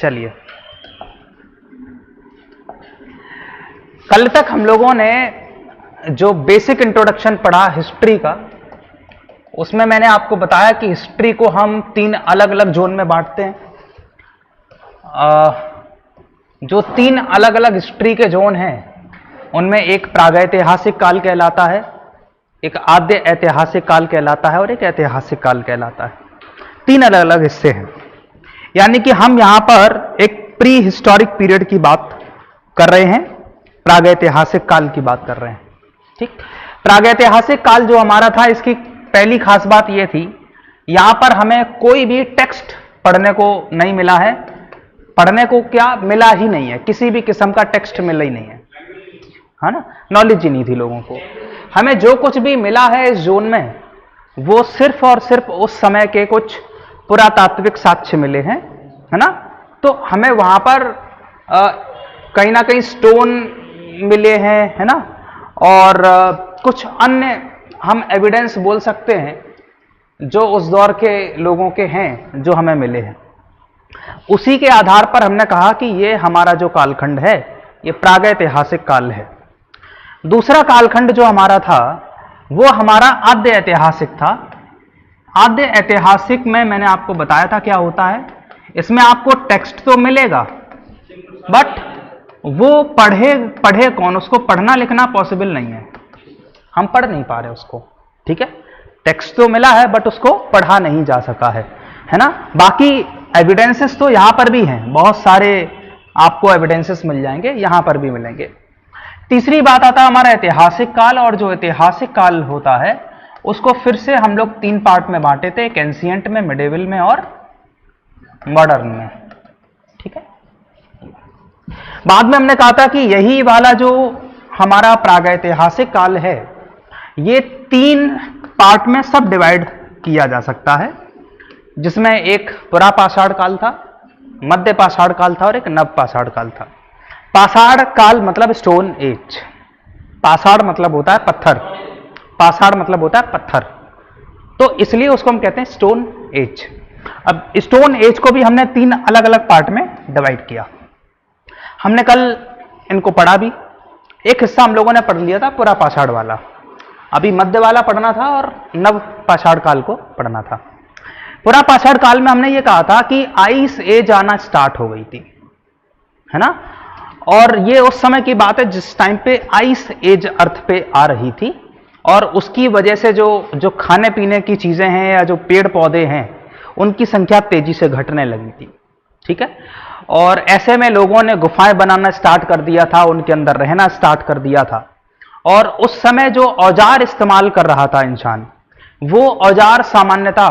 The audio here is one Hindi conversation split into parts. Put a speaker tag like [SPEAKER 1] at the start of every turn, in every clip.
[SPEAKER 1] चलिए, कल तक हम लोगों ने जो बेसिक इंट्रोडक्शन पढ़ा हिस्ट्री का, उसमें मैंने आपको बताया कि हिस्ट्री को हम 3 अलग अलग जोन में बांटते हैं। जो 3 अलग अलग हिस्ट्री के जोन हैं उनमें एक प्रागैतिहासिक काल कहलाता है, एक आद्य ऐतिहासिक काल कहलाता है और एक ऐतिहासिक काल कहलाता है। 3 अलग अलग हिस्से हैं, यानी कि हम यहां पर एक प्री हिस्टोरिक पीरियड की बात कर रहे हैं, प्रागैतिहासिक काल की बात कर रहे हैं। ठीक, प्रागैतिहासिक काल जो हमारा था, इसकी पहली खास बात यह थी, यहां पर हमें कोई भी टेक्स्ट पढ़ने को नहीं मिला है। पढ़ने को क्या मिला ही नहीं है, किसी भी किस्म का टेक्स्ट मिला ही नहीं है ना, नॉलेज ही नहीं थी लोगों को। हमें जो कुछ भी मिला है इस जोन में, वो सिर्फ और सिर्फ उस समय के कुछ पुरातात्विक साक्ष्य मिले हैं, है ना। तो हमें वहां पर कहीं ना कहीं स्टोन मिले हैं, है ना, और कुछ अन्य हम एविडेंस बोल सकते हैं जो उस दौर के लोगों के हैं, जो हमें मिले हैं। उसी के आधार पर हमने कहा कि ये हमारा जो कालखंड है ये प्रागैतिहासिक काल है। दूसरा कालखंड जो हमारा था वो हमारा आद्य ऐतिहासिक था। आद्य ऐतिहासिक में मैंने आपको बताया था क्या होता है, इसमें आपको टेक्स्ट तो मिलेगा, बट वो पढ़े कौन, उसको पढ़ना लिखना पॉसिबल नहीं है, हम पढ़ नहीं पा रहे उसको। ठीक है, टेक्स्ट तो मिला है बट उसको पढ़ा नहीं जा सका है ना। बाकी एविडेंसेस तो यहां पर भी हैं, बहुत सारे आपको एविडेंसेस मिल जाएंगे, यहां पर भी मिलेंगे। तीसरी बात आता है हमारा ऐतिहासिक काल, और जो ऐतिहासिक काल होता है उसको फिर से हम लोग 3 पार्ट में बांटे थे, एक एंशिएंट में, मिडिवल में और मॉडर्न में। ठीक है, बाद में हमने कहा था कि यही वाला जो हमारा प्रागैतिहासिक काल है ये 3 पार्ट में सब डिवाइड किया जा सकता है, जिसमें एक पुरापाषाण काल था, मध्य पाषाण काल था और एक नव पाषाण काल था। पाषाण काल मतलब स्टोन एज, पाषाण मतलब होता है पत्थर, पाषाण मतलब होता है पत्थर, तो इसलिए उसको हम कहते हैं स्टोन एज। अब स्टोन एज को भी हमने 3 अलग अलग पार्ट में डिवाइड किया। हमने कल इनको पढ़ा भी, एक हिस्सा हम लोगों ने पढ़ लिया था पुरापाषाण वाला, अभी मध्य वाला पढ़ना था और नव पाषाण काल को पढ़ना था। पुरापाषाण काल में हमने ये कहा था कि आइस एज आना स्टार्ट हो गई थी, है ना, और ये उस समय की बात है जिस टाइम पे आइस एज अर्थ पे आ रही थी, और उसकी वजह से जो खाने पीने की चीजें हैं या जो पेड़ पौधे हैं उनकी संख्या तेजी से घटने लगी थी। ठीक है, और ऐसे में लोगों ने गुफाएं बनाना स्टार्ट कर दिया था, उनके अंदर रहना स्टार्ट कर दिया था, और उस समय जो औजार इस्तेमाल कर रहा था इंसान, वो औजार सामान्यतः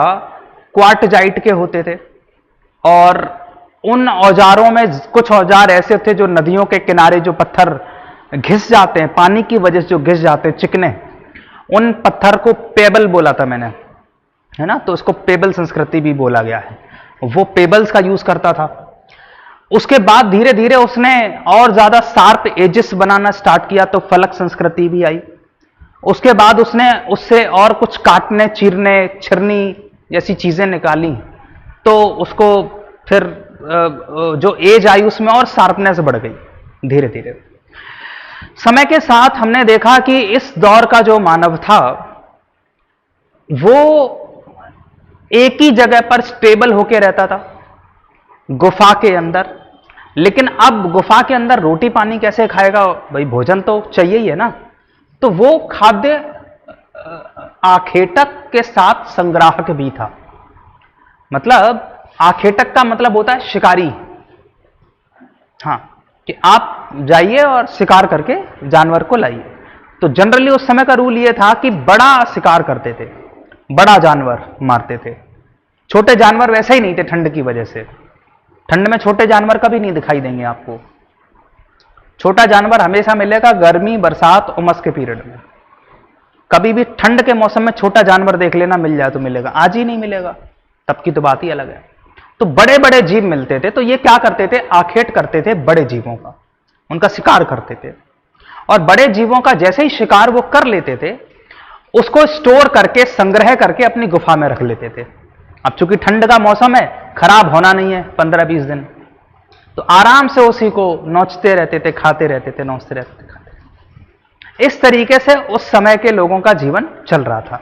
[SPEAKER 1] क्वार्टजाइट के होते थे, और उन औजारों में कुछ औजार ऐसे थे जो नदियों के किनारे जो पत्थर घिस जाते हैं, पानी की वजह से जो घिस जाते हैं चिकने, उन पत्थर को पेबल बोला था मैंने, है ना, तो उसको पेबल संस्कृति भी बोला गया है। वो पेबल्स का यूज करता था। उसके बाद धीरे धीरे उसने और ज्यादा शार्प एजेस बनाना स्टार्ट किया, तो फलक संस्कृति भी आई। उसके बाद उसने उससे और कुछ काटने, चीरने, छिरनी जैसी चीजें निकाली, तो उसको फिर जो एज आई उसमें और शार्पनेस बढ़ गई धीरे धीरे। समय के साथ हमने देखा कि इस दौर का जो मानव था वो एक ही जगह पर स्टेबल होकर रहता था, गुफा के अंदर। लेकिन अब गुफा के अंदर रोटी पानी कैसे खाएगा, भाई भोजन तो चाहिए ही है ना। तो वो खाद्य आखेटक के साथ संग्राहक भी था। मतलब आखेटक का मतलब होता है शिकारी, हाँ, कि आप जाइए और शिकार करके जानवर को लाइए। तो जनरली उस समय का रूल ये था कि बड़ा शिकार करते थे, बड़ा जानवर मारते थे, छोटे जानवर वैसे ही नहीं थे ठंड की वजह से। ठंड में छोटे जानवर कभी नहीं दिखाई देंगे आपको, छोटा जानवर हमेशा मिलेगा गर्मी, बरसात, उमस के पीरियड में। कभी भी ठंड के मौसम में छोटा जानवर देख लेना, मिल जाए तो मिलेगा, आज ही नहीं मिलेगा, तब की तो बात ही अलग है। तो बड़े बड़े जीव मिलते थे, तो ये क्या करते थे, आखेट करते थे बड़े जीवों का, उनका शिकार करते थे। और बड़े जीवों का जैसे ही शिकार वो कर लेते थे, उसको स्टोर करके, संग्रह करके अपनी गुफा में रख लेते थे। अब चूंकि ठंड का मौसम है, खराब होना नहीं है 15-20 दिन, तो आराम से उसी को नोचते रहते थे, खाते रहते थे, नोचते रहते थे, खाते रहते। इस तरीके से उस समय के लोगों का जीवन चल रहा था।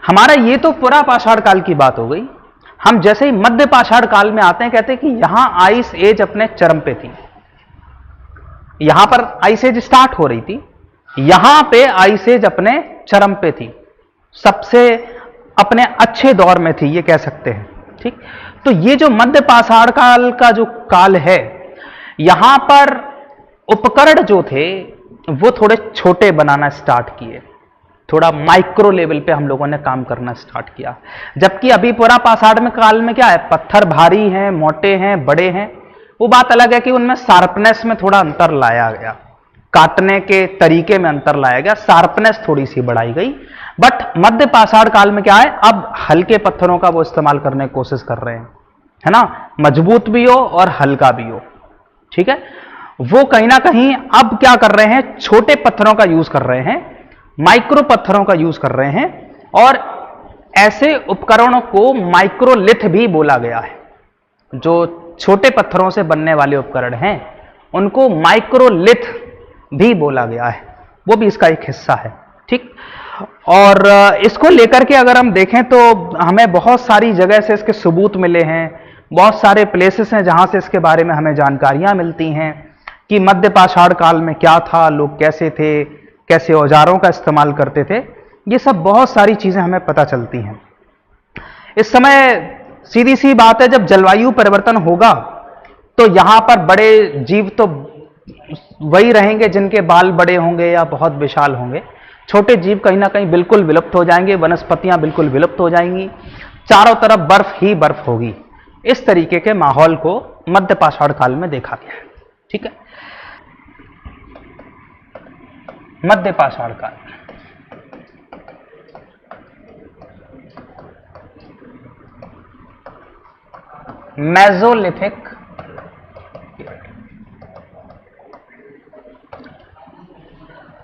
[SPEAKER 1] हमारा ये तो पूरा पाषाण काल की बात हो गई। हम जैसे ही मध्य पाषाण काल में आते हैं, कहते हैं कि यहां आइस एज अपने चरम पे थी। यहां पर आइस एज स्टार्ट हो रही थी, यहां पे आइस एज अपने चरम पे थी, सबसे अपने अच्छे दौर में थी, ये कह सकते हैं। ठीक, तो ये जो मध्य पाषाण काल का जो काल है, यहां पर उपकरण जो थे वो थोड़े छोटे बनाना स्टार्ट किए, थोड़ा माइक्रो लेवल पे हम लोगों ने काम करना स्टार्ट किया। जबकि अभी पूरा पाषाण काल में क्या है, पत्थर भारी हैं, मोटे हैं, बड़े हैं। वो बात अलग है कि उनमें शार्पनेस में थोड़ा अंतर लाया गया, काटने के तरीके में अंतर लाया गया, शार्पनेस थोड़ी सी बढ़ाई गई। बट मध्य पाषाण काल में क्या है, अब हल्के पत्थरों का वो इस्तेमाल करने की कोशिश कर रहे हैं, है ना, मजबूत भी हो और हल्का भी हो। ठीक है, वो कहीं ना कहीं अब क्या कर रहे हैं, छोटे पत्थरों का यूज कर रहे हैं, माइक्रो पत्थरों का यूज कर रहे हैं। और ऐसे उपकरणों को माइक्रोलिथ भी बोला गया है। जो छोटे पत्थरों से बनने वाले उपकरण हैं उनको माइक्रोलिथ भी बोला गया है, वो भी इसका एक हिस्सा है। ठीक, और इसको लेकर के अगर हम देखें तो हमें बहुत सारी जगह से इसके सबूत मिले हैं, बहुत सारे प्लेसेस हैं जहां से इसके बारे में हमें जानकारियां मिलती हैं कि मध्य पाषाण काल में क्या था, लोग कैसे थे, कैसे औजारों का इस्तेमाल करते थे। ये सब बहुत सारी चीजें हमें पता चलती हैं। इस समय सीधी सी बात है, जब जलवायु परिवर्तन होगा तो यहां पर बड़े जीव तो वही रहेंगे जिनके बाल बड़े होंगे या बहुत विशाल होंगे। छोटे जीव कहीं ना कहीं बिल्कुल विलुप्त हो जाएंगे, वनस्पतियां बिल्कुल विलुप्त हो जाएंगी, चारों तरफ बर्फ ही बर्फ होगी। इस तरीके के माहौल को मध्य पाषाण काल में देखा गया है। ठीक है, मध्य पाषाण काल, मेसोलिथिक,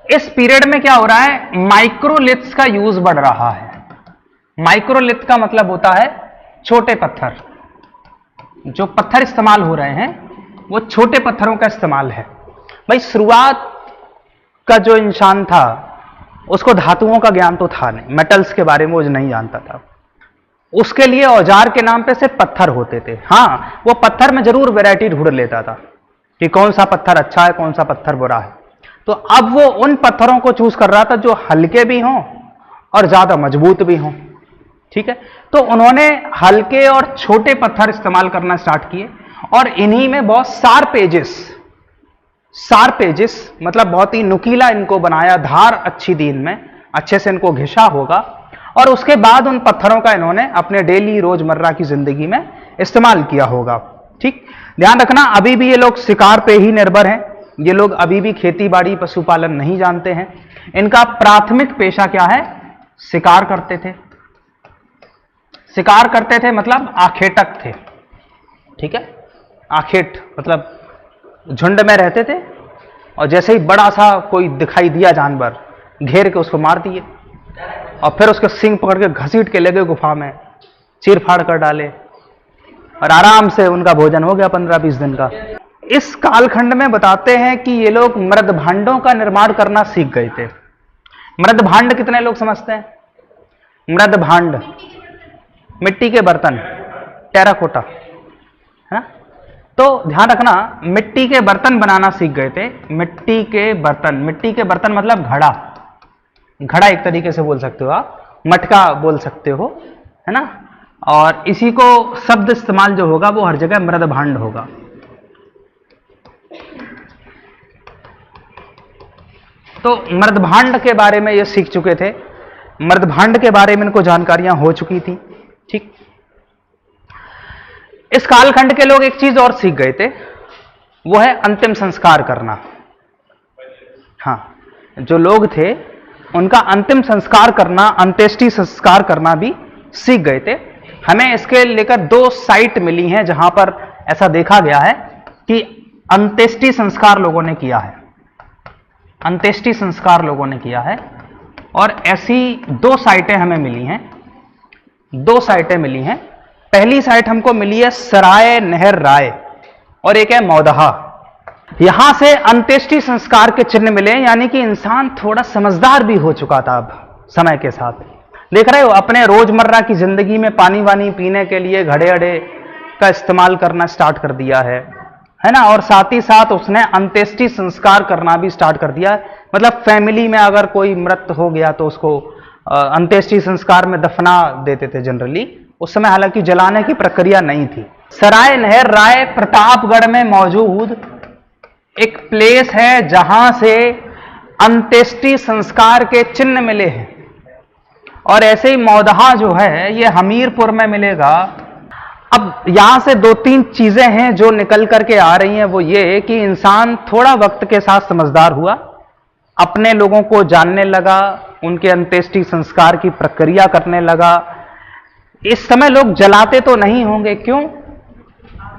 [SPEAKER 1] इस पीरियड में क्या हो रहा है, माइक्रोलिथ्स का यूज बढ़ रहा है। माइक्रोलिथ का मतलब होता है छोटे पत्थर। जो पत्थर इस्तेमाल हो रहे हैं वो छोटे पत्थरों का इस्तेमाल है। भाई शुरुआत का जो इंसान था उसको धातुओं का ज्ञान तो था नहीं, मेटल्स के बारे में वो नहीं जानता था। उसके लिए औजार के नाम पे सिर्फ पत्थर होते थे। हाँ, वो पत्थर में जरूर वैरायटी ढूंढ लेता था कि कौन सा पत्थर अच्छा है, कौन सा पत्थर बुरा है। तो अब वो उन पत्थरों को चूज कर रहा था जो हल्के भी हों और ज्यादा मजबूत भी हों। ठीक है, तो उन्होंने हल्के और छोटे पत्थर इस्तेमाल करना स्टार्ट किए और इन्हीं में बहुत शार्प एजेस मतलब बहुत ही नुकीला इनको बनाया, धार अच्छी दी इनमें, अच्छे से इनको घिसा होगा। और उसके बाद उन पत्थरों का इन्होंने अपने डेली रोजमर्रा की जिंदगी में इस्तेमाल किया होगा। ठीक, ध्यान रखना, अभी भी ये लोग शिकार पे ही निर्भर हैं। ये लोग अभी भी खेती बाड़ी पशुपालन नहीं जानते हैं। इनका प्राथमिक पेशा क्या है, शिकार करते थे। शिकार करते थे मतलब आखेटक थे। ठीक है, आखेट मतलब झुंड में रहते थे और जैसे ही बड़ा सा कोई दिखाई दिया जानवर, घेर के उसको मार दिए और फिर उसके सिंग पकड़ के घसीट के ले गए गुफा में, चीर फाड़ कर डाले और आराम से उनका भोजन हो गया 15-20 दिन का। इस कालखंड में बताते हैं कि ये लोग मृद भांडों का निर्माण करना सीख गए थे। मृद भांड कितने लोग समझते हैं? मृद भांड मिट्टी के बर्तन, टेराकोटा, है ना। तो ध्यान रखना, मिट्टी के बर्तन बनाना सीख गए थे। मिट्टी के बर्तन मतलब घड़ा एक तरीके से बोल सकते हो आप, मटका बोल सकते हो, है ना। और इसी को शब्द इस्तेमाल जो होगा वो हर जगह मृद भांड होगा। तो मृद भांड के बारे में ये सीख चुके थे, मृद भांड के बारे में इनको जानकारियां हो चुकी थी। ठीक, इस कालखंड के लोग एक चीज और सीख गए थे, वो है अंतिम संस्कार करना। हाँ, जो लोग थे उनका अंतिम संस्कार करना, अंत्येष्टि संस्कार करना भी सीख गए थे। हमें इसके लेकर 2 साइट मिली हैं जहां पर ऐसा देखा गया है कि अंत्येष्टि संस्कार लोगों ने किया है, अंत्येष्टि संस्कार लोगों ने किया है। और ऐसी 2 साइटें हमें मिली हैं, 2 साइटें मिली हैं। पहली साइट हमको मिली है सराय नहर राय, और एक है मौदहा। यहां से अंत्येष्टि संस्कार के चिन्ह मिले, यानी कि इंसान थोड़ा समझदार भी हो चुका था अब समय के साथ। देख रहे हो, अपने रोजमर्रा की जिंदगी में पानी वानी पीने के लिए घड़े अड़े का इस्तेमाल करना स्टार्ट कर दिया है ना। और साथ ही साथ उसने अंत्येष्टि संस्कार करना भी स्टार्ट कर दिया। मतलब फैमिली में अगर कोई मृत हो गया तो उसको अंत्येष्टि संस्कार में दफना देते थे जनरली। उस समय हालांकि जलाने की प्रक्रिया नहीं थी। सराय नहर राय प्रतापगढ़ में मौजूद एक प्लेस है जहां से अंत्येष्टि संस्कार के चिन्ह मिले हैं। और ऐसे ही मौदहा जो है ये हमीरपुर में मिलेगा। अब यहां से दो तीन चीजें हैं जो निकल करके आ रही हैं, वो ये कि इंसान थोड़ा वक्त के साथ समझदार हुआ, अपने लोगों को जानने लगा, उनके अंत्येष्टि संस्कार की प्रक्रिया करने लगा। इस समय लोग जलाते तो नहीं होंगे, क्यों?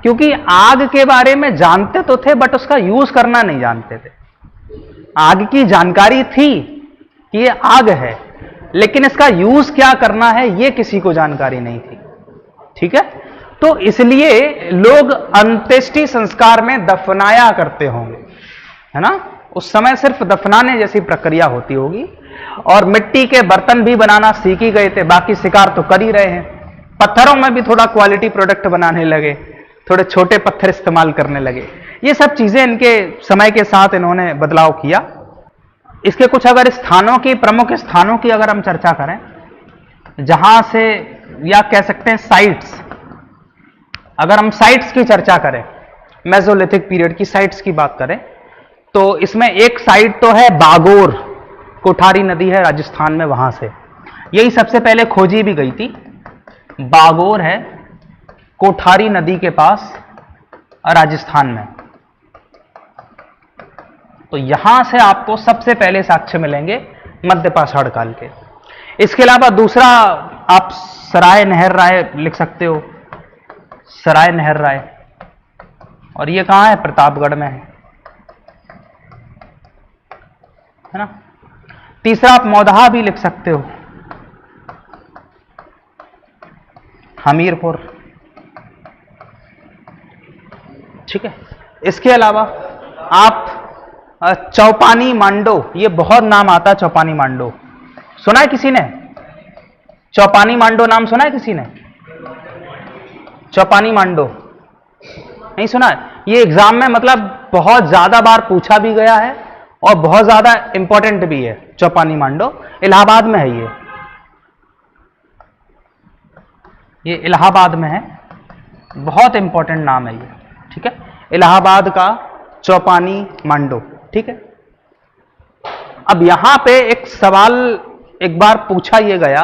[SPEAKER 1] क्योंकि आग के बारे में जानते तो थे बट उसका यूज करना नहीं जानते थे। आग की जानकारी थी कि ये आग है, लेकिन इसका यूज क्या करना है ये किसी को जानकारी नहीं थी। ठीक है, तो इसलिए लोग अंत्येष्टि संस्कार में दफनाया करते होंगे, है ना। उस समय सिर्फ दफनाने जैसी प्रक्रिया होती होगी। और मिट्टी के बर्तन भी बनाना सीख ही गए थे, बाकी शिकार तो कर ही रहे हैं। पत्थरों में भी थोड़ा क्वालिटी प्रोडक्ट बनाने लगे, थोड़े छोटे पत्थर इस्तेमाल करने लगे। ये सब चीजें इनके समय के साथ इन्होंने बदलाव किया। इसके कुछ अगर स्थानों की, प्रमुख स्थानों की अगर हम चर्चा करें, जहां से, या कह सकते हैं साइट्स, अगर हम साइट्स की चर्चा करें, मेसोलिथिक पीरियड की साइट्स की बात करें, तो इसमें एक साइट तो है बागोर, कोठारी नदी है राजस्थान में, वहां से यही सबसे पहले खोजी भी गई थी। बागोर है कोठारी नदी के पास राजस्थान में। तो यहां से आपको सबसे पहले साक्ष्य मिलेंगे मध्य पाषाण काल के। इसके अलावा दूसरा आप सराय नहर राय लिख सकते हो, सराय नहर राय, और ये कहां है? प्रतापगढ़ में है ना। तीसरा आप मौदहा भी लिख सकते हो, हमीरपुर। ठीक है, इसके अलावा आप चौपानी मांडो, ये बहुत नाम आता है चौपानी मांडो, सुना है किसी ने? चौपानी मांडो नाम सुना है किसी ने? चौपानी मांडो नहीं सुना है? ये एग्जाम में मतलब बहुत ज्यादा बार पूछा भी गया है और बहुत ज्यादा इंपॉर्टेंट भी है। चौपानी मांडो इलाहाबाद में है, ये इलाहाबाद में है, बहुत इंपॉर्टेंट नाम है ये। ठीक है, इलाहाबाद का चौपानी मांडो। ठीक है, अब यहां पे एक सवाल एक बार पूछा यह गया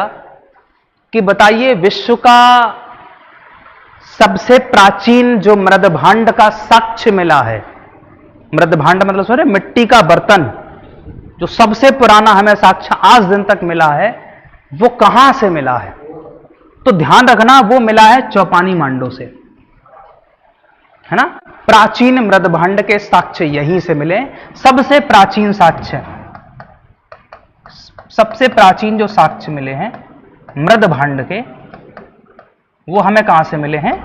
[SPEAKER 1] कि बताइए विश्व का सबसे प्राचीन जो मृदभांड का साक्ष्य मिला है, मृदभांड मतलब सॉरी मिट्टी का बर्तन, जो सबसे पुराना हमें साक्ष्य आज दिन तक मिला है, वो कहां से मिला है? तो ध्यान रखना वो मिला है चौपानी मांडो से, है ना। प्राचीन मृदभांड के साक्ष्य यहीं से मिले। सबसे प्राचीन साक्ष्य, सबसे प्राचीन जो साक्ष्य मिले हैं मृदभांड के, वो हमें कहां से मिले हैं?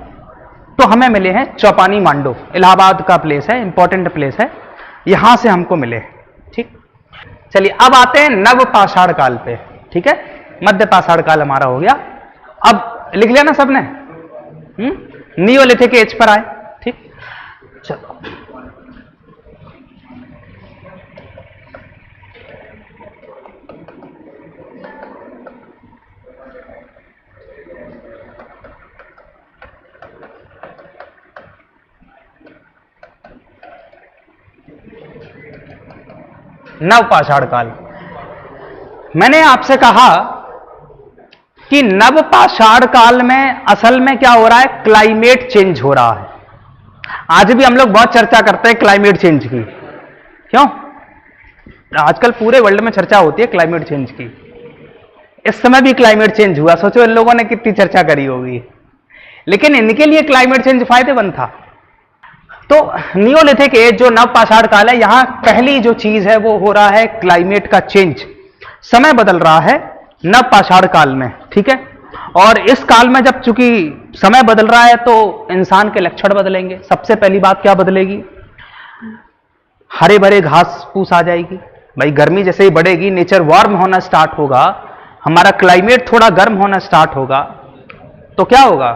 [SPEAKER 1] तो हमें मिले हैं चौपानी मांडो, इलाहाबाद का प्लेस है, इंपॉर्टेंट प्लेस है, यहां से हमको मिले। ठीक, चलिए अब आते हैं नव पाषाण काल पे। ठीक है, मध्य पाषाण काल हमारा हो गया। अब लिख लिया ना सबने? नियोलिथिक एज पर आए। ठीक, चलो नव पाषाण काल। मैंने आपसे कहा कि नव पाषाण काल में असल में क्या हो रहा है? क्लाइमेट चेंज हो रहा है। आज भी हम लोग बहुत चर्चा करते हैं क्लाइमेट चेंज की, क्यों? आजकल पूरे वर्ल्ड में चर्चा होती है क्लाइमेट चेंज की। इस समय भी क्लाइमेट चेंज हुआ, सोचो इन लोगों ने कितनी चर्चा करी होगी। लेकिन इनके लिए क्लाइमेट चेंज फायदेमंद था। तो नियोलिथिक एज जो नव पाषाण काल है, यहां पहली जो चीज है वो हो रहा है क्लाइमेट का चेंज, समय बदल रहा है नव पाषाण काल में। ठीक है, और इस काल में जब चूंकि समय बदल रहा है तो इंसान के लक्षण बदलेंगे। सबसे पहली बात क्या बदलेगी? हरे भरे घास फूस आ जाएगी। भाई गर्मी जैसे ही बढ़ेगी, नेचर वार्म होना स्टार्ट होगा, हमारा क्लाइमेट थोड़ा गर्म होना स्टार्ट होगा, तो क्या होगा?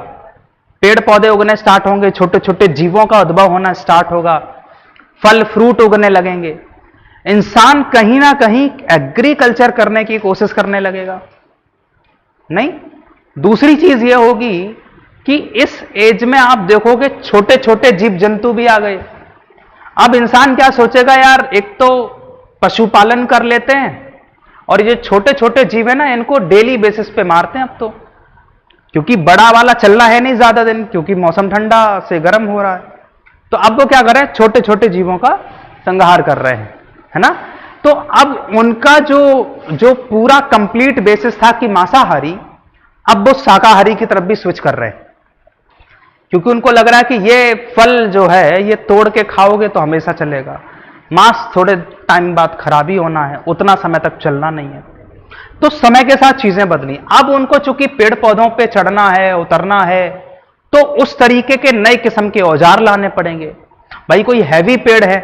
[SPEAKER 1] पेड़ पौधे उगने स्टार्ट होंगे, छोटे छोटे जीवों का उद्भव होना स्टार्ट होगा, फल फ्रूट उगने लगेंगे। इंसान कहीं ना कहीं एग्रीकल्चर करने की कोशिश करने लगेगा। नहीं, दूसरी चीज यह होगी कि इस एज में आप देखोगे छोटे छोटे जीव जंतु भी आ गए। अब इंसान क्या सोचेगा, यार एक तो पशुपालन कर लेते हैं और ये छोटे छोटे जीव है ना, इनको डेली बेसिस पे मारते हैं अब तो, क्योंकि बड़ा वाला चलना है नहीं ज्यादा दिन, क्योंकि मौसम ठंडा से गर्म हो रहा है। तो अब वो क्या कर रहे हैं? छोटे छोटे जीवों का संहार कर रहे हैं, है ना। तो अब उनका जो पूरा कंप्लीट बेसिस था कि मांसाहारी, अब वो शाकाहारी की तरफ भी स्विच कर रहे हैं, क्योंकि उनको लग रहा है कि ये फल जो है ये तोड़ के खाओगे तो हमेशा चलेगा, मांस थोड़े टाइम बाद खराबी होना है, उतना समय तक चलना नहीं है। तो समय के साथ चीजें बदली। अब उनको चूंकि पेड़ पौधों पे चढ़ना है, उतरना है, तो उस तरीके के नए किस्म के औजार लाने पड़ेंगे। भाई कोई हैवी पेड़ है,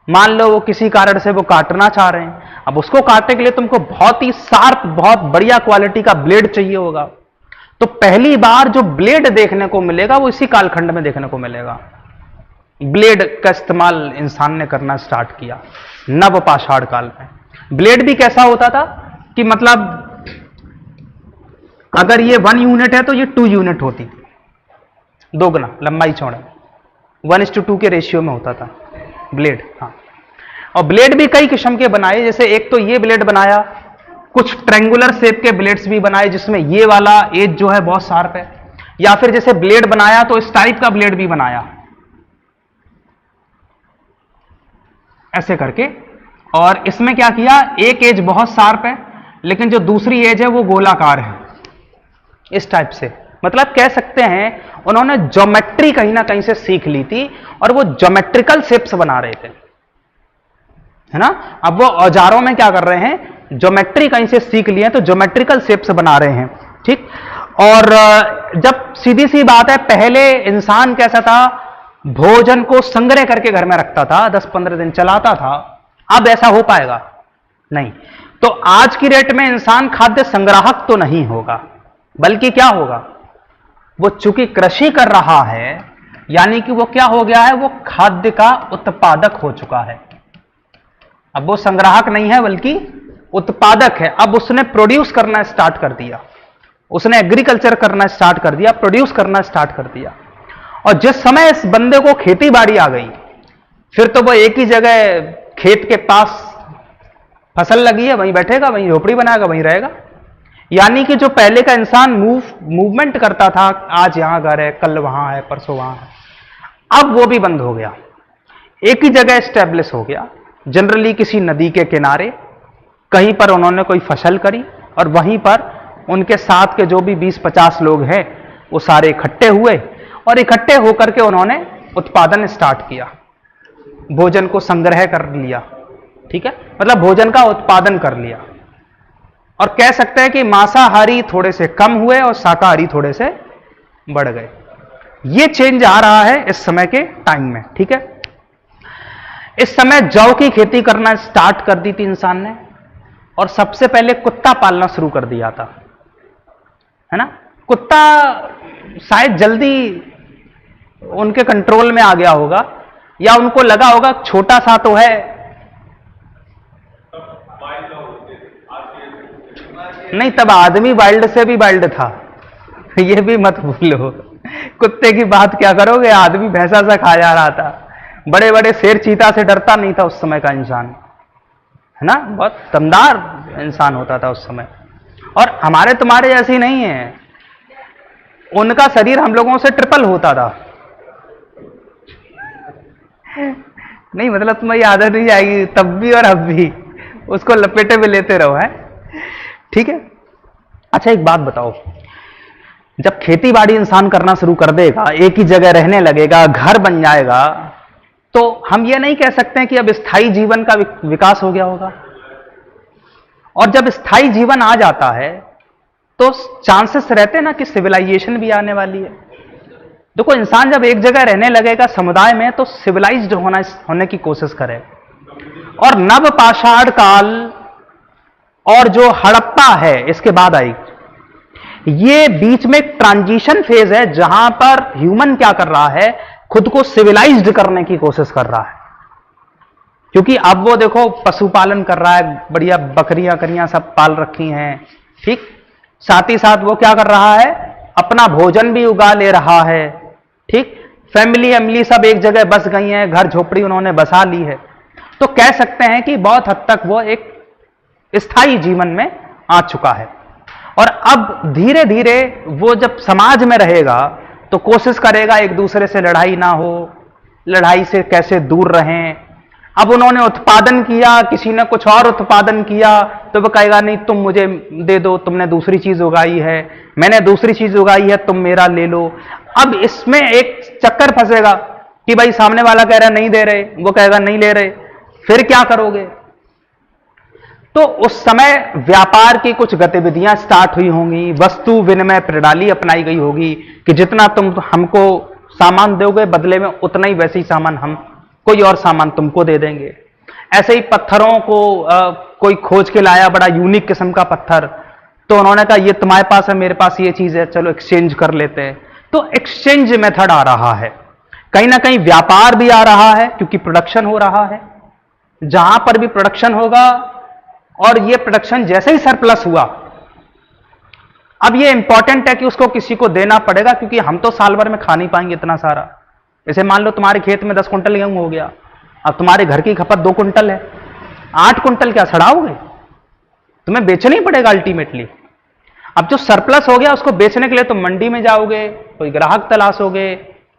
[SPEAKER 1] मान लो वो किसी कारण से वो काटना चाह रहे हैं, अब उसको काटने के लिए तुमको बहुत ही शार्प, बहुत बढ़िया क्वालिटी का ब्लेड चाहिए होगा। तो पहली बार जो ब्लेड देखने को मिलेगा वो इसी कालखंड में देखने को मिलेगा। ब्लेड का इस्तेमाल इंसान ने करना स्टार्ट किया नव पाषाण काल में। ब्लेड भी कैसा होता था कि मतलब अगर ये 1 यूनिट है तो ये 2 यूनिट होती थी, दोगुना लंबाई चौड़ाई, 1:2 के रेशियो में होता था ब्लेड। हाँ, और ब्लेड भी कई किस्म के बनाए, जैसे एक तो ये ब्लेड बनाया, कुछ ट्रायंगुलर शेप के ब्लेड्स भी बनाए जिसमें ये वाला एज जो है बहुत शार्प है, या फिर जैसे ब्लेड बनाया तो इस टाइप का ब्लेड भी बनाया ऐसे करके। और इसमें क्या किया, एक एज बहुत शार्प है लेकिन जो दूसरी एज है वो गोलाकार है, इस टाइप से। मतलब कह सकते हैं उन्होंने ज्योमेट्री कहीं ना कहीं से सीख ली थी और वो ज्योमेट्रिकल शेप्स बना रहे थे, है ना। अब वो औजारों में क्या कर रहे हैं, ज्योमेट्री कहीं से सीख लिए तो ज्योमेट्रिकल शेप्स बना रहे हैं, ठीक। और जब सीधी सी बात है, पहले इंसान कैसा था, भोजन को संग्रह करके घर में रखता था, 10-15 दिन चलाता था। अब ऐसा हो पाएगा नहीं। तो आज की डेट में इंसान खाद्य संग्राहक तो नहीं होगा, बल्कि क्या होगा, वो चूंकि कृषि कर रहा है, यानी कि वो क्या हो गया है, वो खाद्य का उत्पादक हो चुका है। अब वो संग्राहक नहीं है बल्कि उत्पादक है। अब उसने प्रोड्यूस करना स्टार्ट कर दिया, उसने एग्रीकल्चर करना स्टार्ट कर दिया, प्रोड्यूस करना स्टार्ट कर दिया। और जिस समय इस बंदे को खेती बाड़ी आ गई, फिर तो वो एक ही जगह खेत के पास फसल लगी है, वहीं बैठेगा, वहीं झोपड़ी बनाएगा, वहीं रहेगा। यानी कि जो पहले का इंसान मूवमेंट करता था, आज यहां घर है, कल वहां है, परसों वहां है, अब वो भी बंद हो गया, एक ही जगह स्टैब्लिश हो गया। जनरली किसी नदी के किनारे कहीं पर उन्होंने कोई फसल करी और वहीं पर उनके साथ के जो भी 20-50 लोग हैं वो सारे इकट्ठे हुए और इकट्ठे होकर के उन्होंने उत्पादन स्टार्ट किया, भोजन को संग्रह कर लिया, ठीक है, मतलब भोजन का उत्पादन कर लिया। और कह सकते हैं कि मांसाहारी थोड़े से कम हुए और शाकाहारी थोड़े से बढ़ गए। ये चेंज आ रहा है इस समय के टाइम में, ठीक है। इस समय जौ की खेती करना स्टार्ट कर दी थी इंसान ने, और सबसे पहले कुत्ता पालना शुरू कर दिया था, है ना। कुत्ता शायद जल्दी उनके कंट्रोल में आ गया होगा, या उनको लगा होगा छोटा सा तो है, नहीं तब आदमी वाइल्ड से भी वाइल्ड था, ये भी मत भूलो। कुत्ते की बात क्या करोगे, आदमी भैंसा सा खा जा रहा था, बड़े बड़े शेर चीता से डरता नहीं था उस समय का इंसान, है ना, बहुत दमदार इंसान होता था उस समय। और हमारे तुम्हारे जैसी नहीं है, उनका शरीर हम लोगों से ट्रिपल होता था। नहीं मतलब तुम्हारी आदत नहीं जाएगी, तब भी और अब भी उसको लपेटे में लेते रहो, है, ठीक है। अच्छा एक बात बताओ, जब खेती बाड़ी इंसान करना शुरू कर देगा, एक ही जगह रहने लगेगा, घर बन जाएगा, तो हम ये नहीं कह सकते हैं कि अब स्थायी जीवन का विकास हो गया होगा। और जब स्थायी जीवन आ जाता है तो चांसेस रहते हैं ना कि सिविलाइजेशन भी आने वाली है। देखो, इंसान जब एक जगह रहने लगेगा समुदाय में, तो सिविलाइज्ड होने की कोशिश करे। और नव पाषाण काल और जो हड़प्पा है इसके बाद आई, ये बीच में एक ट्रांजिशन फेज है जहां पर ह्यूमन क्या कर रहा है, खुद को सिविलाइज्ड करने की कोशिश कर रहा है। क्योंकि अब वो देखो पशुपालन कर रहा है, बढ़िया बकरियां करियां सब पाल रखी हैं, ठीक। साथ ही साथ वो क्या कर रहा है, अपना भोजन भी उगा ले रहा है, ठीक। फैमिली सब एक जगह बस गई हैं, घर झोपड़ी उन्होंने बसा ली है। तो कह सकते हैं कि बहुत हद तक वो एक स्थायी जीवन में आ चुका है। और अब धीरे धीरे वो जब समाज में रहेगा तो कोशिश करेगा एक दूसरे से लड़ाई ना हो, लड़ाई से कैसे दूर रहें। अब उन्होंने उत्पादन किया, किसी ने कुछ और उत्पादन किया, तो वो कहेगा नहीं तुम मुझे दे दो, तुमने दूसरी चीज उगाई है, मैंने दूसरी चीज उगाई है, तुम मेरा ले लो। अब इसमें एक चक्कर फंसेगा कि भाई सामने वाला कह रहा नहीं दे रहे, वो कहेगा नहीं ले रहे, फिर क्या करोगे। तो उस समय व्यापार की कुछ गतिविधियां स्टार्ट हुई होंगी, वस्तु विनिमय प्रणाली अपनाई गई होगी कि जितना तुम हमको सामान दोगे बदले में उतना ही वैसे ही सामान हम कोई और सामान तुमको दे देंगे। ऐसे ही पत्थरों को कोई खोज के लाया, बड़ा यूनिक किस्म का पत्थर, तो उन्होंने कहा ये तुम्हारे पास है, मेरे पास ये चीज है, चलो एक्सचेंज कर लेते हैं। तो एक्सचेंज मेथड आ रहा है, कहीं ना कहीं व्यापार भी आ रहा है क्योंकि प्रोडक्शन हो रहा है। जहां पर भी प्रोडक्शन होगा और ये प्रोडक्शन जैसे ही सरप्लस हुआ, अब ये इंपॉर्टेंट है कि उसको किसी को देना पड़ेगा, क्योंकि हम तो साल भर में खा नहीं पाएंगे इतना सारा। जैसे मान लो तुम्हारे खेत में 10 कुंटल गेहूं हो गया, अब तुम्हारे घर की खपत 2 कुंटल है, 8 कुंटल क्या सड़ाओगे, तुम्हें बेचना ही पड़ेगा अल्टीमेटली। अब जो सरप्लस हो गया उसको बेचने के लिए तुम मंडी में जाओगे, कोई ग्राहक तलाशोगे,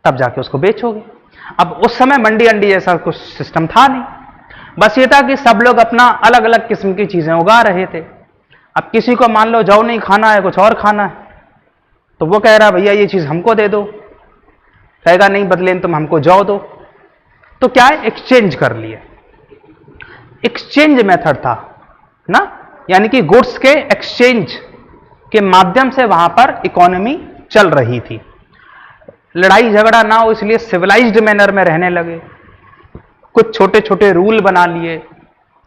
[SPEAKER 1] तब जाके उसको बेचोगे। अब उस समय मंडी अंडी जैसा कुछ सिस्टम था नहीं, बस ये था कि सब लोग अपना अलग अलग किस्म की चीजें उगा रहे थे। अब किसी को मान लो जौ नहीं खाना है, कुछ और खाना है, तो वो कह रहा भैया ये चीज हमको दे दो, कहेगा नहीं बदले तुम हमको जौ दो। तो क्या है, एक्सचेंज कर लिए, एक्सचेंज मेथड था ना, यानी कि गुड्स के एक्सचेंज के माध्यम से वहां पर इकोनॉमी चल रही थी। लड़ाई झगड़ा ना हो इसलिए सिविलाइज्ड मैनर में रहने लगे। कुछ छोटे छोटे रूल बना लिए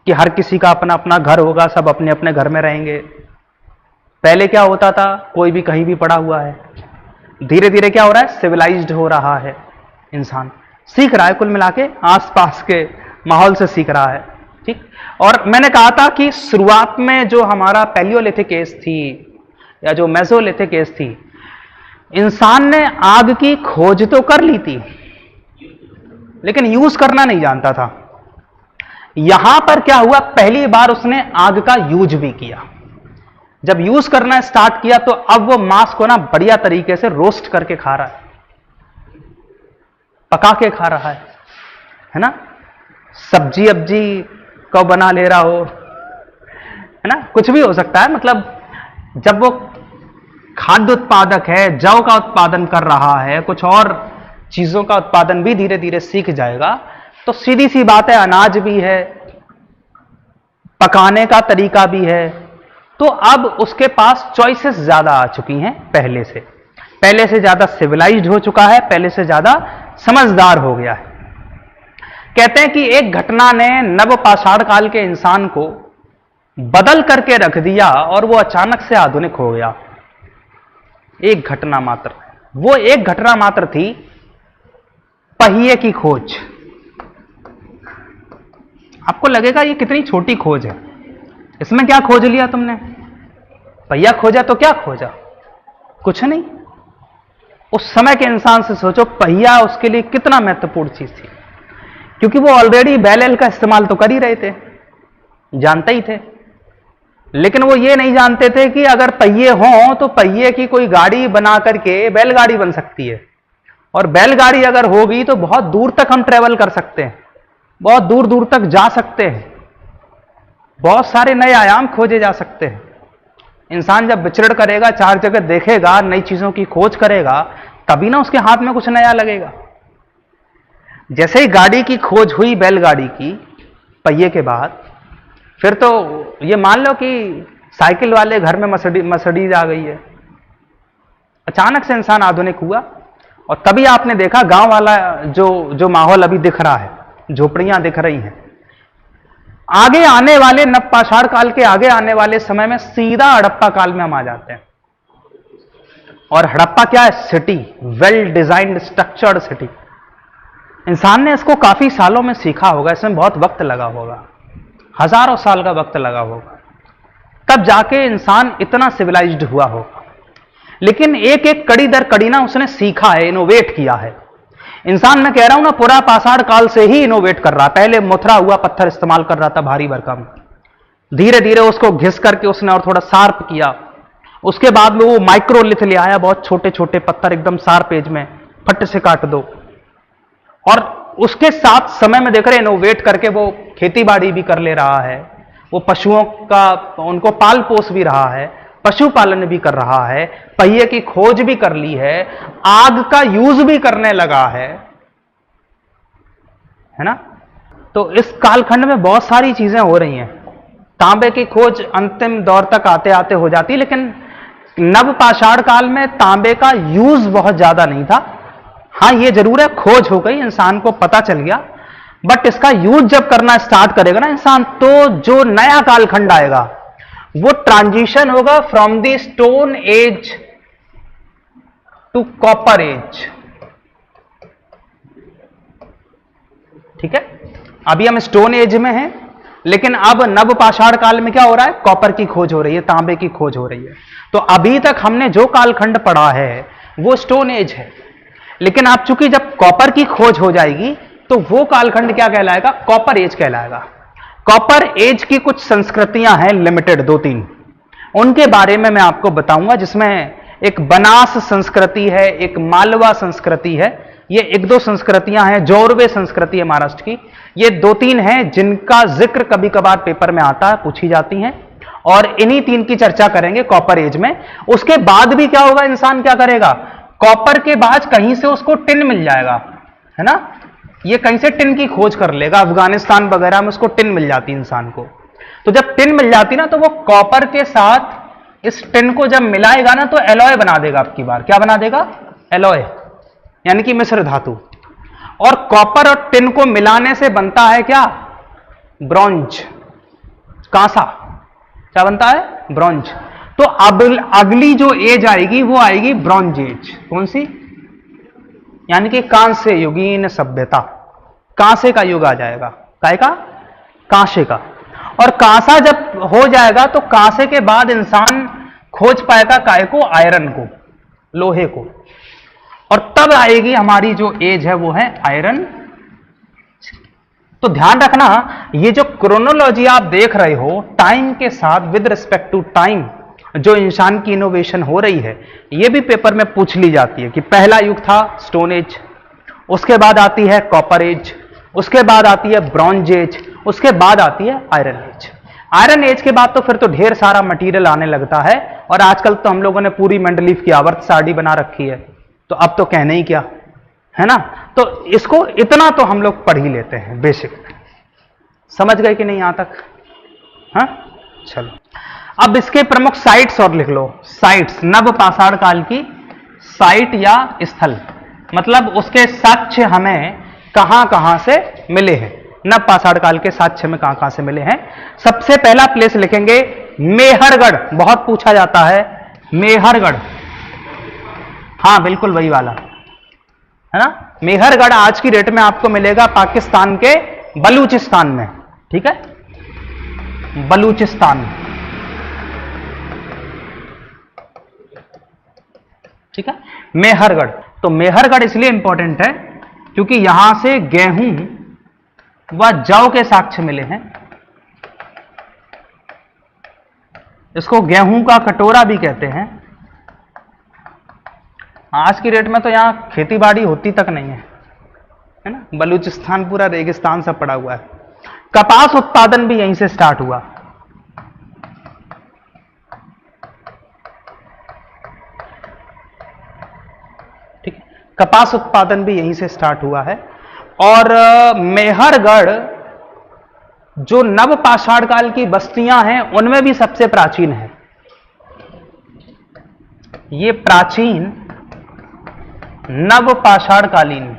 [SPEAKER 1] कि हर किसी का अपना अपना घर होगा, सब अपने अपने घर में रहेंगे। पहले क्या होता था, कोई भी कहीं भी पड़ा हुआ है, धीरे धीरे क्या हो रहा है, सिविलाइज्ड हो रहा है, इंसान सीख रहा है, कुल मिला के आसपास के माहौल से सीख रहा है, ठीक। और मैंने कहा था कि शुरुआत में जो हमारा पैलियोलिथिक एज थी या जो मेसोलिथिक एज थी, इंसान ने आग की खोज तो कर ली थी लेकिन यूज करना नहीं जानता था। यहां पर क्या हुआ, पहली बार उसने आग का यूज भी किया। जब यूज करना स्टार्ट किया तो अब वो मांस को ना बढ़िया तरीके से रोस्ट करके खा रहा है, पका के खा रहा है ना। सब्जी अब्जी को बना ले रहा हो, है ना, कुछ भी हो सकता है। मतलब जब वो खाद्य उत्पादक है, जौ का उत्पादन कर रहा है, कुछ और चीजों का उत्पादन भी धीरे धीरे सीख जाएगा, तो सीधी सी बात है, अनाज भी है, पकाने का तरीका भी है, तो अब उसके पास चॉइसेस ज्यादा आ चुकी हैं पहले से ज्यादा सिविलाइज्ड हो चुका है, पहले से ज्यादा समझदार हो गया है। कहते हैं कि एक घटना ने नव पाषाण काल के इंसान को बदल करके रख दिया और वो अचानक से आधुनिक हो गया। एक घटना मात्र, वो एक घटना मात्र थी पहिए की खोज। आपको लगेगा ये कितनी छोटी खोज है, इसमें क्या खोज लिया तुमने, पहिया खोजा तो क्या खोजा, कुछ नहीं। उस समय के इंसान से सोचो, पहिया उसके लिए कितना महत्वपूर्ण चीज थी, क्योंकि वो ऑलरेडी बैल का इस्तेमाल तो कर ही रहे थे, जानते ही थे। लेकिन वो ये नहीं जानते थे कि अगर पहिए हों तो पहिए की कोई गाड़ी बना करके बैलगाड़ी बन सकती है, और बैलगाड़ी अगर होगी तो बहुत दूर तक हम ट्रेवल कर सकते हैं, बहुत दूर दूर तक जा सकते हैं, बहुत सारे नए आयाम खोजे जा सकते हैं। इंसान जब विचरण करेगा, 4 जगह देखेगा, नई चीजों की खोज करेगा, तभी ना उसके हाथ में कुछ नया लगेगा। जैसे ही गाड़ी की खोज हुई, बैलगाड़ी की पहिए के बाद, फिर तो ये मान लो कि साइकिल वाले घर में मर्सिडीज आ गई है। अचानक से इंसान आधुनिक हुआ, और तभी आपने देखा गांव वाला जो माहौल अभी दिख रहा है, झोपड़ियां दिख रही हैं। आगे आने वाले नवपाषाण काल के आगे आने वाले समय में सीधा हड़प्पा काल में हम आ जाते हैं। और हड़प्पा क्या है? City, well designed structured city. इंसान ने इसको काफी सालों में सीखा होगा, इसमें बहुत वक्त लगा होगा, हजारों साल का वक्त लगा होगा, तब जाके इंसान इतना सिविलाइज्ड हुआ होगा। लेकिन एक एक कड़ी दर कड़ी ना उसने सीखा है, इनोवेट किया है। इंसान मैं कह रहा हूं ना, पूरा पाषाण काल से ही इनोवेट कर रहा। पहले मुथरा हुआ पत्थर इस्तेमाल कर रहा था भारी भरकम, धीरे धीरे उसको घिस करके उसने और थोड़ा शार्प किया। उसके बाद में वो माइक्रोलिथ ले आया, बहुत छोटे छोटे पत्थर एकदम शार्प एज में, फट से काट दो। और उसके साथ समय में देख रहे इनोवेट करके वो खेती बाड़ी भी कर ले रहा है, वो पशुओं का उनको पाल पोस भी रहा है, पशुपालन भी कर रहा है, पहिए की खोज भी कर ली है, आग का यूज भी करने लगा है ना। तो इस कालखंड में बहुत सारी चीजें हो रही हैं। तांबे की खोज अंतिम दौर तक आते आते हो जाती, लेकिन नवपाषाण काल में तांबे का यूज बहुत ज्यादा नहीं था। हां ये जरूर है, खोज हो गई, इंसान को पता चल गया, बट इसका यूज जब करना स्टार्ट करेगा ना इंसान, तो जो नया कालखंड आएगा वो ट्रांजिशन होगा from the stone age to copper age. ठीक है, अभी हम स्टोन एज में हैं, लेकिन अब नवपाषाण काल में क्या हो रहा है? कॉपर की खोज हो रही है, तांबे की खोज हो रही है। तो अभी तक हमने जो कालखंड पढ़ा है वो स्टोन एज है, लेकिन आप चूंकि जब कॉपर की खोज हो जाएगी तो वो कालखंड क्या कहलाएगा? कॉपर एज कहलाएगा। कॉपर एज की कुछ संस्कृतियां हैं लिमिटेड, 2-3, उनके बारे में मैं आपको बताऊंगा, जिसमें एक बनास संस्कृति है, एक मालवा संस्कृति है, ये 1-2 संस्कृतियां हैं, जोरवे संस्कृति है महाराष्ट्र की, ये 2-3 हैं जिनका जिक्र कभी कभार पेपर में आता है, पूछी जाती हैं, और इन्हीं 3 की चर्चा करेंगे कॉपर एज में। उसके बाद भी क्या होगा? इंसान क्या करेगा? कॉपर के बाद कहीं से उसको टिन मिल जाएगा, है ना, ये कहीं से टिन की खोज कर लेगा, अफगानिस्तान वगैरह में उसको टिन मिल जाती है इंसान को। तो जब टिन मिल जाती ना, तो वो कॉपर के साथ इस टिन को जब मिलाएगा ना, तो एलॉय बना देगा। आपकी बार क्या बना देगा? एलॉय, यानी कि मिश्र धातु। और कॉपर और टिन को मिलाने से बनता है क्या? ब्रॉन्ज, कांसा। क्या बनता है? ब्रॉन्ज। तो अब अगली जो एज आएगी वो आएगी ब्रॉन्ज एज। कौन सी? यानी कि कांस्य युगीन सभ्यता, कांसे का युग आ जाएगा। काय का? कांसे का। और कांसा जब हो जाएगा तो कांसे के बाद इंसान खोज पाएगा काय को? आयरन को, लोहे को। और तब आएगी हमारी जो एज है वो है आयरन। तो ध्यान रखना, ये जो क्रोनोलॉजी आप देख रहे हो, टाइम के साथ विद रिस्पेक्ट टू टाइम जो इंसान की इनोवेशन हो रही है, ये भी पेपर में पूछ ली जाती है कि पहला युग था स्टोन एज, उसके बाद आती है कॉपर एज, उसके बाद आती है ब्रॉन्ज एज, उसके बाद आती है आयरन एज। आयरन एज के बाद तो फिर तो ढेर सारा मटेरियल आने लगता है, और आजकल तो हम लोगों ने पूरी मेंडलीफ की आवर्त सारणी बना रखी है, तो अब तो कहने ही क्या, है ना। तो इसको इतना तो हम लोग पढ़ ही लेते हैं, बेसिक। समझ गए कि नहीं यहां तक? हाँ, चलो अब इसके प्रमुख साइट्स और लिख लो। साइट्स, नवपाषाण काल की साइट या स्थल, मतलब उसके साक्ष्य हमें कहां कहां से मिले हैं, नवपाषाण काल के साक्ष्य में कहां कहां से मिले हैं। सबसे पहला प्लेस लिखेंगे मेहरगढ़, बहुत पूछा जाता है मेहरगढ़। हाँ बिल्कुल वही वाला, है ना। मेहरगढ़ आज की डेट में आपको मिलेगा पाकिस्तान के बलूचिस्तान में। ठीक है, बलूचिस्तान। ठीक है, मेहरगढ़। तो मेहरगढ़ इसलिए इंपॉर्टेंट है क्योंकि यहां से गेहूं व जौ के साक्ष्य मिले हैं। इसको गेहूं का कटोरा भी कहते हैं। आज की डेट में तो यहां खेती बाड़ी होती तक नहीं है ना। बलूचिस्तान पूरा रेगिस्तान सा पड़ा हुआ है। कपास उत्पादन भी यहीं से स्टार्ट हुआ। ठीक है, कपास उत्पादन भी यहीं से स्टार्ट हुआ है। और मेहरगढ़ जो नव पाषाण काल की बस्तियां हैं उनमें भी सबसे प्राचीन है। ये प्राचीन नव पाषाण कालीन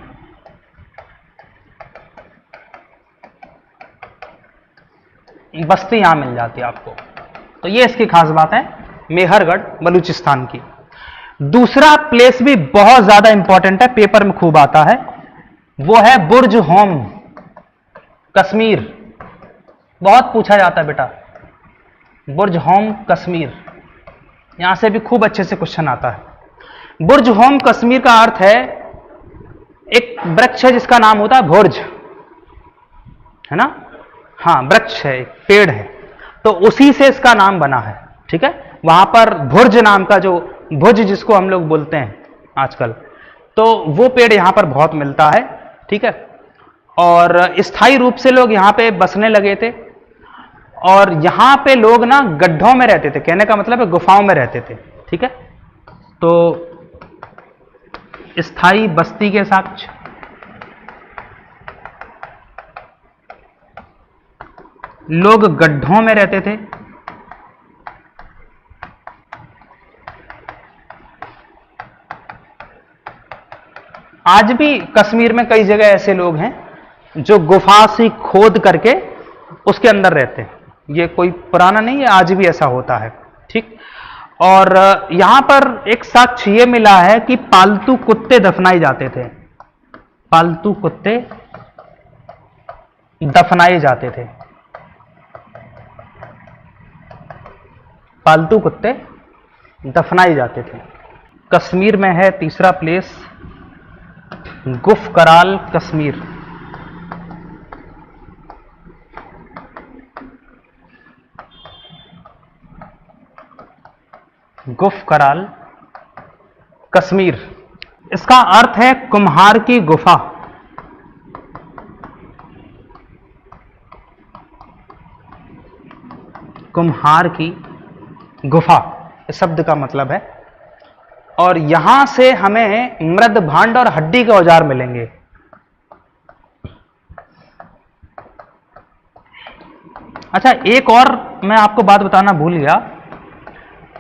[SPEAKER 1] बस्ती यहां मिल जाती है आपको। तो ये इसकी खास बात है मेहरगढ़ बलूचिस्तान की। दूसरा प्लेस भी बहुत ज्यादा इंपॉर्टेंट है, पेपर में खूब आता है, वो है बुर्ज होम कश्मीर। बहुत पूछा जाता है बेटा, बुर्ज होम कश्मीर, यहां से भी खूब अच्छे से क्वेश्चन आता है। बुर्ज होम कश्मीर का अर्थ है एक वृक्ष है जिसका नाम होता है भुर्ज, है ना? हाँ, वृक्ष है, एक पेड़ है, तो उसी से इसका नाम बना है। ठीक है, वहां पर भुर्ज नाम का, जो भुज जिसको हम लोग बोलते हैं आजकल, तो वो पेड़ यहां पर बहुत मिलता है। ठीक है, और स्थायी रूप से लोग यहां पे बसने लगे थे, और यहां पे लोग ना गड्ढों में रहते थे, कहने का मतलब है गुफाओं में रहते थे। ठीक है, तो स्थायी बस्ती के साक्ष्य लोग गड्ढों में रहते थे। आज भी कश्मीर में कई जगह ऐसे लोग हैं जो गुफा से खोद करके उसके अंदर रहते हैं। ये कोई पुराना नहीं है, आज भी ऐसा होता है। ठीक, और यहां पर एक साक्ष्य ये मिला है कि पालतू कुत्ते दफनाए जाते थे। पालतू कुत्ते दफनाए जाते थे, पालतू कुत्ते दफनाए जाते थे। कश्मीर में है तीसरा प्लेस गुफ कराल कश्मीर। गुफ कराल कश्मीर, इसका अर्थ है कुम्हार की गुफा। कुम्हार की गुफा इस शब्द का मतलब है। और यहां से हमें मृद भांड और हड्डी के औजार मिलेंगे। अच्छा, एक और मैं आपको बात बताना भूल गया,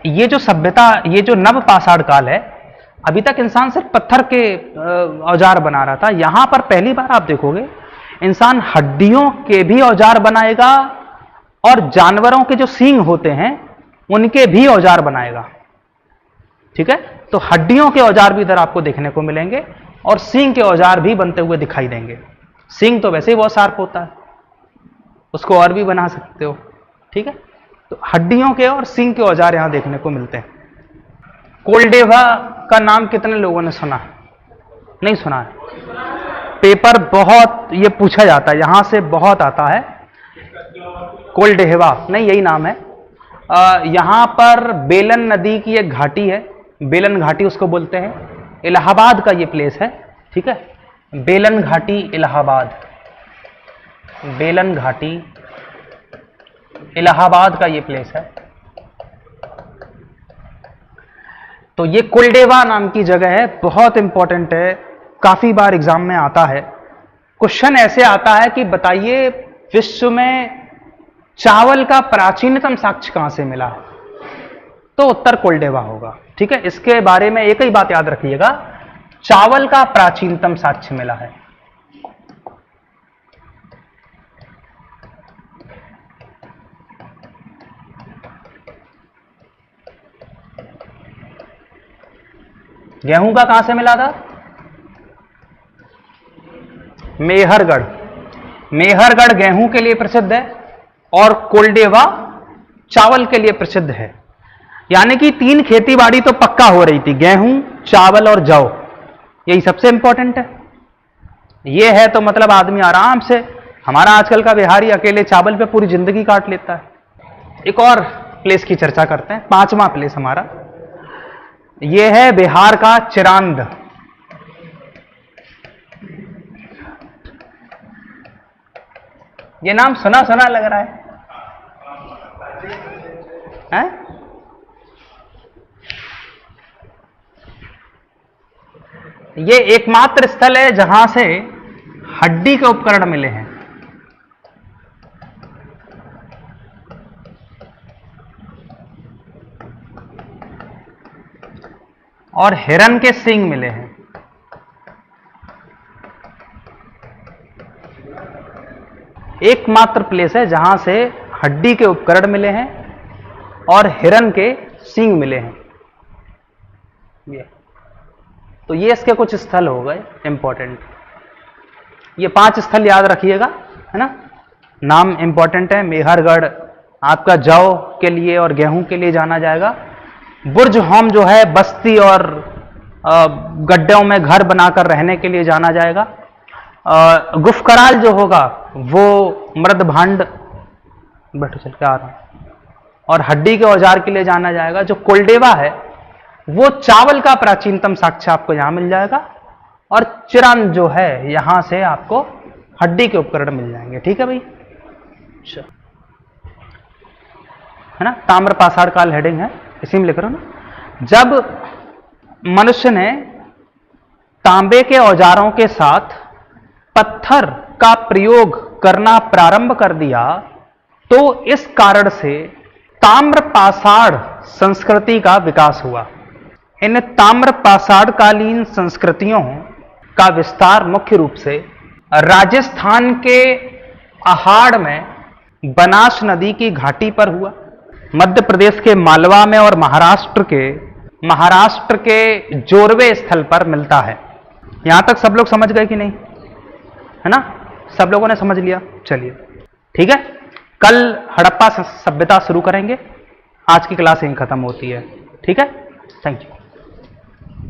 [SPEAKER 1] ये जो सभ्यता, ये जो नव पाषाण काल है, अभी तक इंसान सिर्फ पत्थर के औजार बना रहा था। यहां पर पहली बार आप देखोगे इंसान हड्डियों के भी औजार बनाएगा, और जानवरों के जो सींग होते हैं उनके भी औजार बनाएगा। ठीक है, तो हड्डियों के औजार भी इधर आपको देखने को मिलेंगे, और सींग के औजार भी बनते हुए दिखाई देंगे। सींग तो वैसे ही बहुत शार्प होता है, उसको और भी बना सकते हो। ठीक है, तो हड्डियों के और सींग के औजार यहां देखने को मिलते हैं। कोलडेवा का नाम कितने लोगों ने सुना है? नहीं सुना है? पेपर बहुत ये पूछा जाता है, यहां से बहुत आता है। कोलडेवा नहीं, यही नाम है। यहां पर बेलन नदी की एक घाटी है, बेलन घाटी उसको बोलते हैं। इलाहाबाद का ये प्लेस है। ठीक है, बेलन घाटी इलाहाबाद, बेलन घाटी इलाहाबाद का ये प्लेस है। तो ये कुलडेवा नाम की जगह है, बहुत इंपॉर्टेंट है, काफी बार एग्जाम में आता है। क्वेश्चन ऐसे आता है कि बताइए विश्व में चावल का प्राचीनतम साक्ष्य कहां से मिला, तो उत्तर कोलडेवा होगा। ठीक है, इसके बारे में एक ही बात याद रखिएगा, चावल का प्राचीनतम साक्ष्य मिला है। गेहूं का कहां से मिला था? मेहरगढ़। मेहरगढ़ गेहूं के लिए प्रसिद्ध है, और कोलडेवा चावल के लिए प्रसिद्ध है। यानी कि 3 खेतीबाड़ी तो पक्का हो रही थी, गेहूं, चावल और जौ, यही सबसे इंपॉर्टेंट है। ये है तो मतलब आदमी आराम से, हमारा आजकल का बिहारी अकेले चावल पे पूरी जिंदगी काट लेता है। एक और प्लेस की चर्चा करते हैं, 5वां प्लेस हमारा, यह है बिहार का चिरांद। ये नाम सुना सुना लग रहा है, हैं? ये एकमात्र स्थल है जहां से हड्डी के उपकरण मिले हैं। और हिरन के सींग मिले हैं। एकमात्र प्लेस है जहां से हड्डी के उपकरण मिले हैं और हिरन के सींग मिले हैं। तो ये इसके कुछ स्थल हो गए इंपॉर्टेंट। ये 5 स्थल याद रखिएगा, है ना। नाम इंपॉर्टेंट है। मेहरगढ़ आपका जौ के लिए और गेहूं के लिए जाना जाएगा। बुर्ज होम जो है बस्ती और गड्ढों में घर बनाकर रहने के लिए जाना जाएगा। गुफकराल जो होगा वो मृद भांड, बैठो चल के आ रहा हूं, और हड्डी के औजार के लिए जाना जाएगा। जो कोल्डेवा है वो चावल का प्राचीनतम साक्ष्य आपको यहां मिल जाएगा। और चिरान जो है यहां से आपको हड्डी के उपकरण मिल जाएंगे। ठीक है भाई, है ना। ताम्र पाषाण काल हेडिंग है, इसी में लिख रहा हूं ना। जब मनुष्य ने तांबे के औजारों के साथ पत्थर का प्रयोग करना प्रारंभ कर दिया तो इस कारण से ताम्र पाषाण संस्कृति का विकास हुआ। इन ताम्र पाषाणकालीन संस्कृतियों का विस्तार मुख्य रूप से राजस्थान के अहाड़ में बनास नदी की घाटी पर हुआ, मध्य प्रदेश के मालवा में और महाराष्ट्र के जोरवे स्थल पर मिलता है। यहां तक सब लोग समझ गए कि नहीं, है ना। सब लोगों ने समझ लिया। चलिए ठीक है, कल हड़प्पा सभ्यता शुरू करेंगे। आज की क्लास यहीं खत्म होती है। ठीक है, थैंक यू।